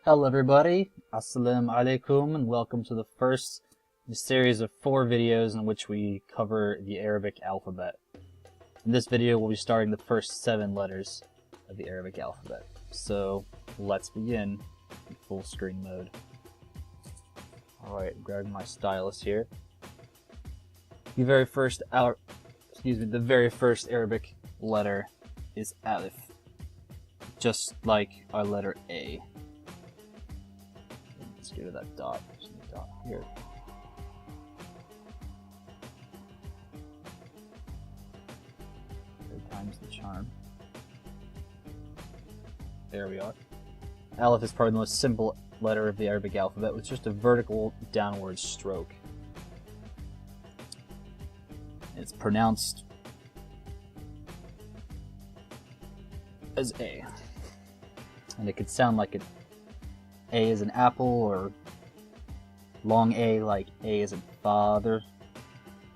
Hello everybody, Assalamu alaikum, and welcome to the first in a series of 4 videos in which we cover the Arabic alphabet. In this video we'll be starting the first 7 letters of the Arabic alphabet. So let's begin in full screen mode. Alright, grabbing my stylus here. The very first Arabic letter is Alif, just like our letter A. Let's get rid of that dot. There's a dot here. Third time's the charm. There we are. Alif is probably the most simple letter of the Arabic alphabet with just a vertical downward stroke. It's pronounced as A. And it could sound like A is an apple, or long A like A is in father.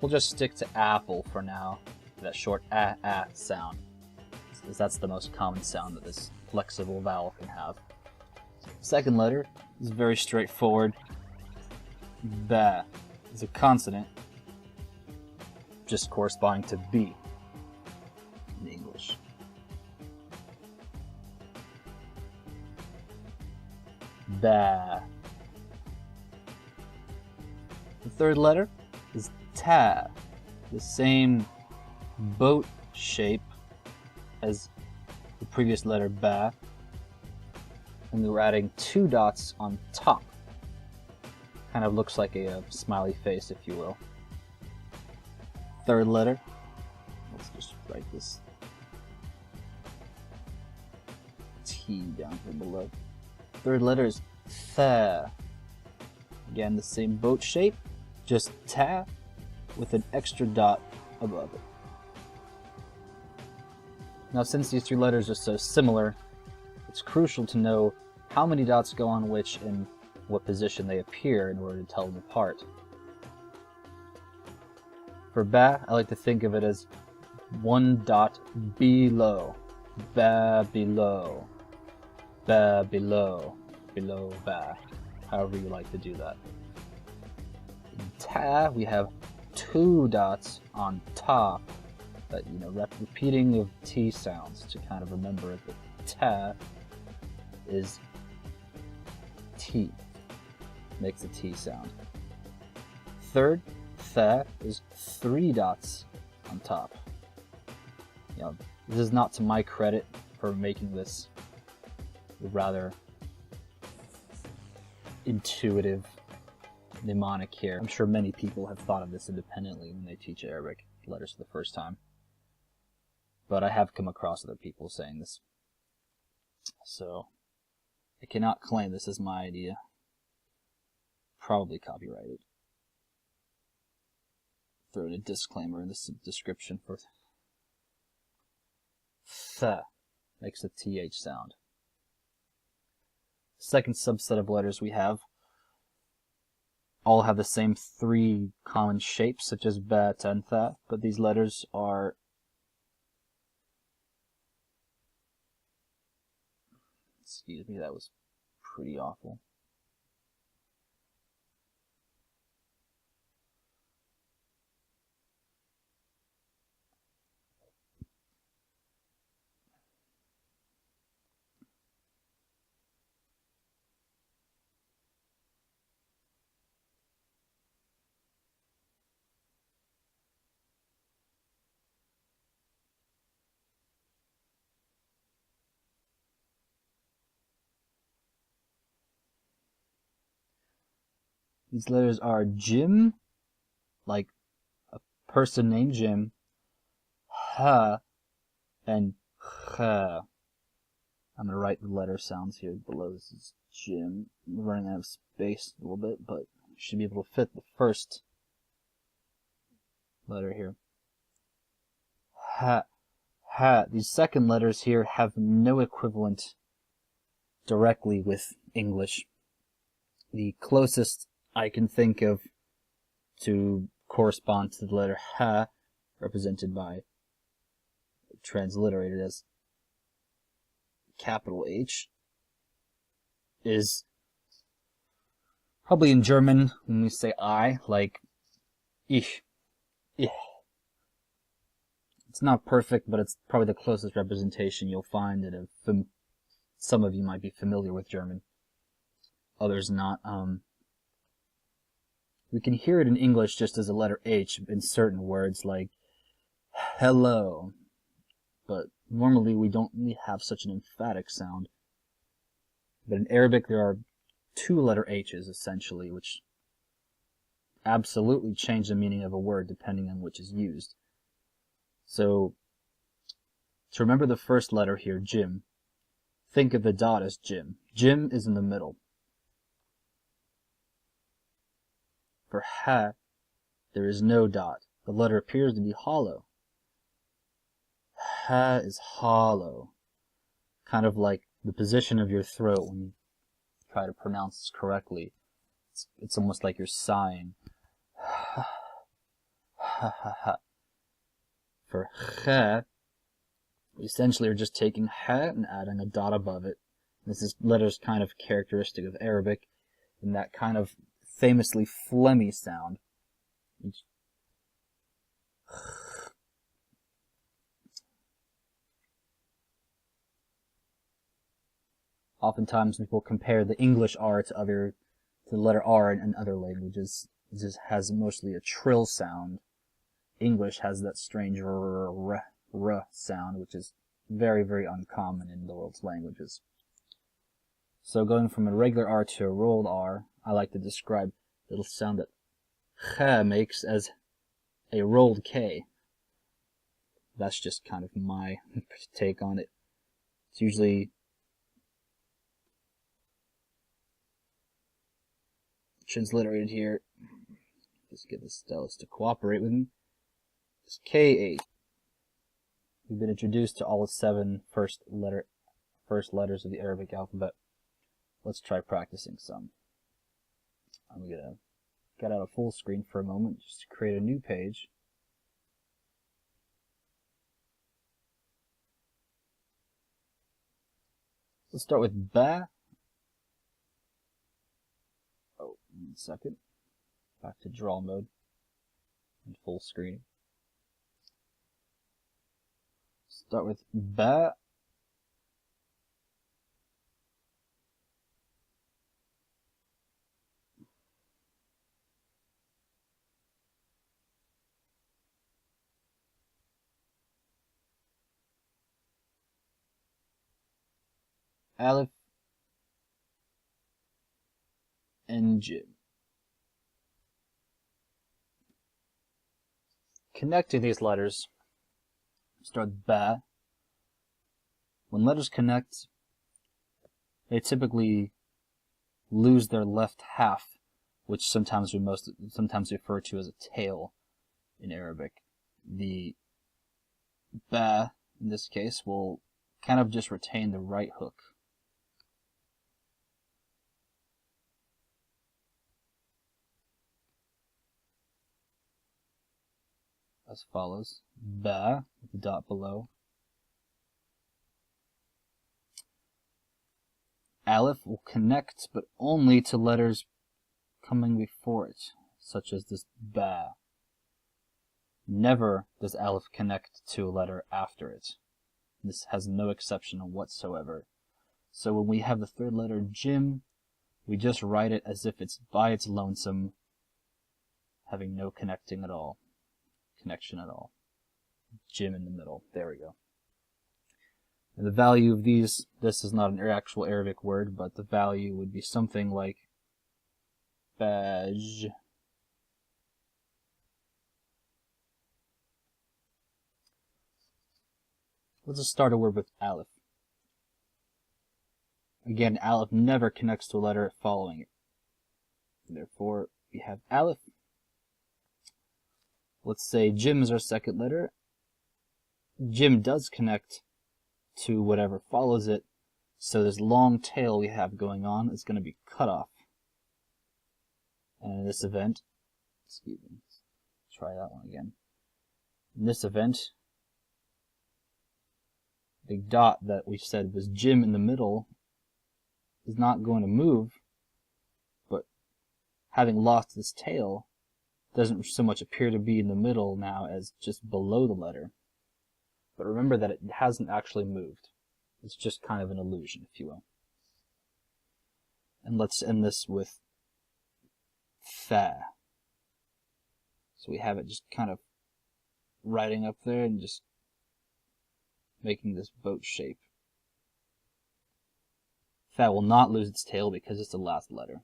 We'll just stick to apple for now, that short ah sound, because that's the most common sound that this flexible vowel can have. Second letter is very straightforward. Ba is a consonant, just corresponding to B in English. Ba. The third letter is Ta, the same boat shape as the previous letter Ba, and we're adding 2 dots on top. Kind of looks like a smiley face, if you will. Third letter, let's just write this T down here below. Third letter is Tha. Again, the same boat shape, just Ta with an extra dot above it. Now, since these 3 letters are so similar, it's crucial to know how many dots go on which and what position they appear in order to tell them apart. For Ba, I like to think of it as 1 dot below. Ba below. Ba below. Below Ba. However you like to do that. In Ta, we have 2 dots on top. That, repeating of T sounds to kind of remember it. That Ta is T. Makes a T sound. Third, Tha is 3 dots on top. This is not to my credit for making this rather intuitive mnemonic here. I'm sure many people have thought of this independently when they teach Arabic letters for the first time. But I have come across other people saying this. So I cannot claim this as my idea. Probably copyrighted. Throw in a disclaimer in the description for Tha. Makes a TH sound. Second subset of letters we have all have the same 3 common shapes, such as Ba, Ta, and Tha, but these letters are excuse me, that was pretty awful. These letters are Jim, like a person named Jim, Ha, and Kha. I'm going to write the letter sounds here below. This is Jim. I'm running out of space a little bit, but I should be able to fit the first letter here. Ha, Ha. These second letters here have no equivalent directly with English. The closest I can think of to correspond to the letter Ha, represented by, transliterated as capital H, is probably in German when we say I, like ich. Ich. It's not perfect, but it's probably the closest representation you'll find. And some of you might be familiar with German, others not. We can hear it in English just as a letter H in certain words like hello, but normally we don't really have such an emphatic sound. But in Arabic there are two letter H's essentially, which absolutely change the meaning of a word depending on which is used. So, to remember the first letter here, Jim, think of the dot as Jim. Jim is in the middle. For ha, there is no dot. The letter appears to be hollow. Ha is hollow. Kind of like the position of your throat when you try to pronounce this correctly. It's almost like you're sighing. Ha, ha, ha, ha. For ha, we essentially are just taking ha and adding a dot above it. This letter is kind of characteristic of Arabic, and that kind of famously phlegmy sound. Oftentimes people compare the English R to the letter R in other languages. It just has mostly a trill sound. English has that strange r sound, which is very, very uncommon in the world's languages. So going from a regular R to a rolled R, I like to describe the little sound that kha makes as a rolled K. That's just kind of my take on it. It's usually transliterated here. Just get the stylus to cooperate with me. It's K8. We've been introduced to all 7 first letters of the Arabic alphabet. Let's try practicing some. I'm gonna get out of full screen for a moment just to create a new page. Let's start with ba. Oh, 1 second. Back to draw mode and full screen. Start with ba. Aleph and Jim. Connecting these letters, start with ba. When letters connect, they typically lose their left half, which sometimes we sometimes refer to as a tail in Arabic. The ba, in this case, will kind of just retain the right hook. As follows: ba, with the dot below. Aleph will connect, but only to letters coming before it, such as this ba. Never does Aleph connect to a letter after it. This has no exception whatsoever. So when we have the third letter Jim, we just write it as if it's by its lonesome, having no connection at all. Jim in the middle. There we go. And the value of these, this is not an actual Arabic word, but the value would be something like baj. Let's just start a word with Aleph. Again, Aleph never connects to a letter following it. Therefore, we have Aleph. Let's say Jim is our second letter. Jim does connect to whatever follows it, so this long tail we have going on is going to be cut off. And in this event, excuse me, let's try that one again. In this event, the dot that we said was Jim in the middle is not going to move, but having lost its tail, doesn't so much appear to be in the middle now as just below the letter. But remember that it hasn't actually moved. It's just kind of an illusion, if you will. And let's end this with fa. So we have it just kind of riding up there and just making this boat shape. Fa will not lose its tail because it's the last letter.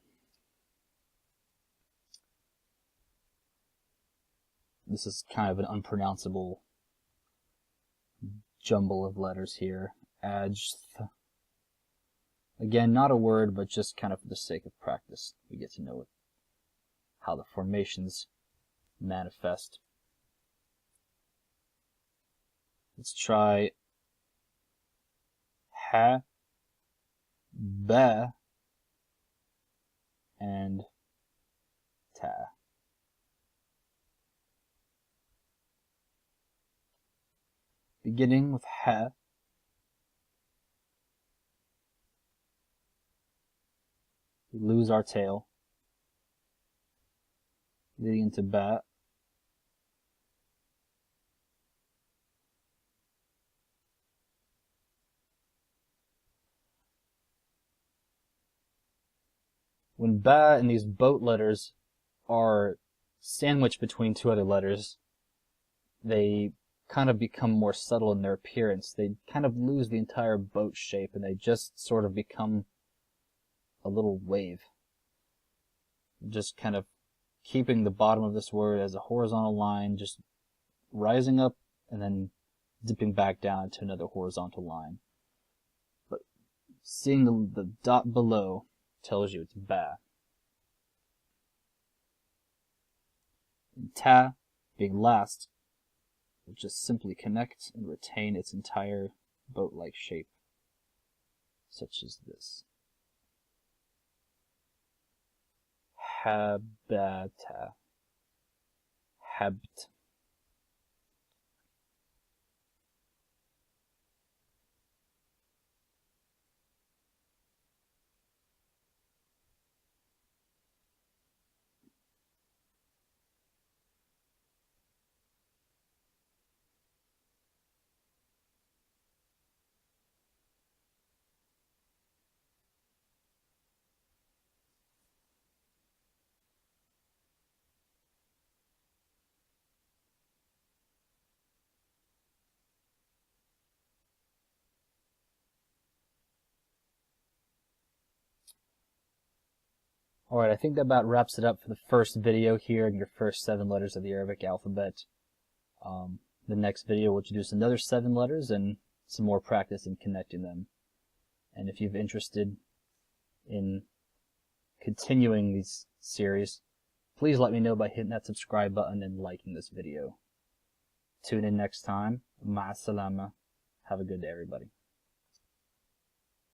This is kind of an unpronounceable jumble of letters here. Ajth. Again, not a word, but just kind of for the sake of practice. We get to know it, how the formations manifest. Let's try ha, ba, and ta. Beginning with ha, we lose our tail, leading into ba, when ba and these boat letters are sandwiched between two other letters, they kind of become more subtle in their appearance. They kind of lose the entire boat shape and they just sort of become a little wave. Just kind of keeping the bottom of this word as a horizontal line, just rising up and then dipping back down to another horizontal line. But seeing the dot below tells you it's ba. And ta, being last, will just simply connect and retain its entire boat-like shape, such as this. Habata. Habt. Alright, I think that about wraps it up for the first video here in your first 7 letters of the Arabic alphabet. The next video will introduce another 7 letters and some more practice in connecting them. And if you're interested in continuing these series, please let me know by hitting that subscribe button and liking this video. Tune in next time. Ma'as salama. Have a good day, everybody.